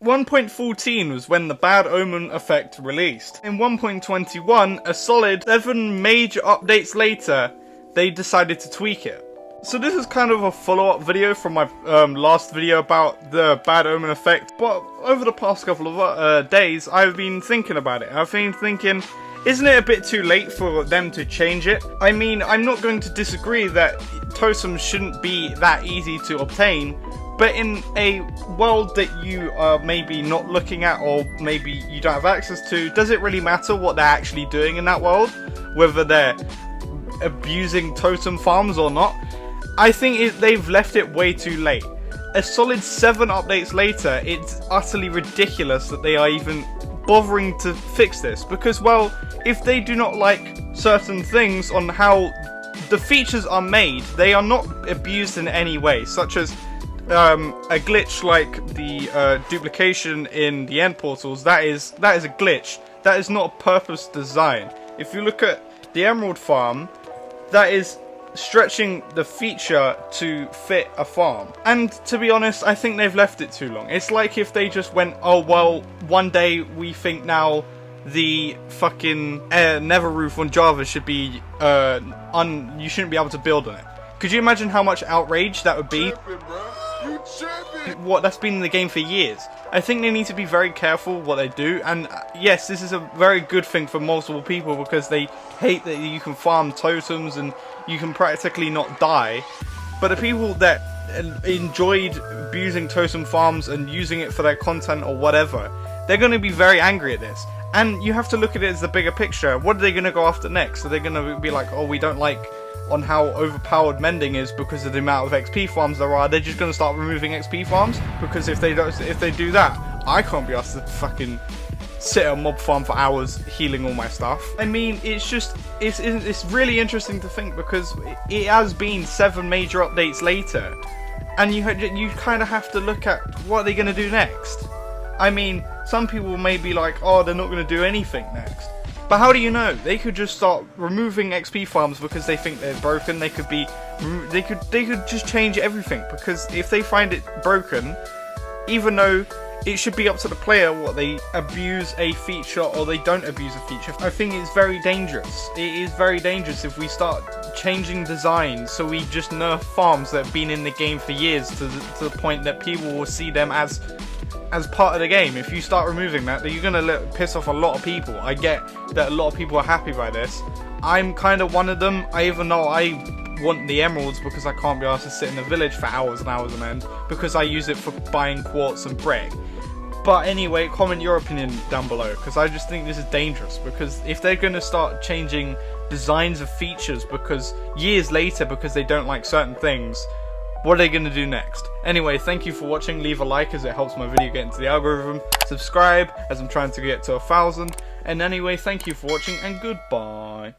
1.14 was when the bad omen effect released. In 1.21, a solid 7 major updates later, they decided to tweak it. So this is kind of a follow-up video from my last video about the bad omen effect, but over the past couple of days, I've been thinking about it. I've been thinking, isn't it a bit too late for them to change it? I mean, I'm not going to disagree that totems shouldn't be that easy to obtain, but in a world that you are maybe not looking at, or maybe you don't have access to, does it really matter what they're actually doing in that world? Whether they're abusing totem farms or not? I think they've left it way too late. A solid 7 updates later, it's utterly ridiculous that they are even bothering to fix this. Because, well, if they do not like certain things on how the features are made, they are not abused in any way, such as a glitch like the duplication in the end portals. That is a glitch. That is not a purpose design. If you look at the emerald farm, that is stretching the feature to fit a farm. And to be honest, I think they've left it too long. It's like if they just went, oh well, one day we think now the fucking nether roof on Java should be you shouldn't be able to build on it. Could you imagine how much outrage that would be? What, that's been in the game for years. I think they need to be very careful what they do, and yes, this is a very good thing for multiple people because they hate that you can farm totems and you can practically not die. But the people that enjoyed abusing totem farms and using it for their content or whatever, they're going to be very angry at this. And you have to look at it as the bigger picture. What are they going to go after next? Are they going to be like, oh, we don't like on how overpowered mending is because of the amount of XP farms there are? They're just going to start removing XP farms? Because if they do that, I can't be asked to fucking sit at a mob farm for hours healing all my stuff. I mean, it's really interesting to think because it has been 7 major updates later, and you kind of have to look at what are they going to do next. I mean, some people may be like, oh, they're not going to do anything next. But how do you know? They could just start removing XP farms because they think they're broken. They could just change everything, because if they find it broken, even though it should be up to the player what they abuse a feature or they don't abuse a feature, I think it's very dangerous. It is very dangerous if we start changing designs so we just nerf farms that have been in the game for years to the point that people will see them as part of the game. If you start removing that, you're going to piss off a lot of people. I get that a lot of people are happy by this. I'm kind of one of them. Even though I want the emeralds because I can't be asked to sit in the village for hours and hours on end because I use it for buying quartz and brick. But anyway, comment your opinion down below, because I just think this is dangerous. Because if they're going to start changing designs of features because years later because they don't like certain things, what are they going to do next? Anyway, thank you for watching. Leave a like as it helps my video get into the algorithm. Subscribe as I'm trying to get to 1,000. And anyway, thank you for watching and goodbye.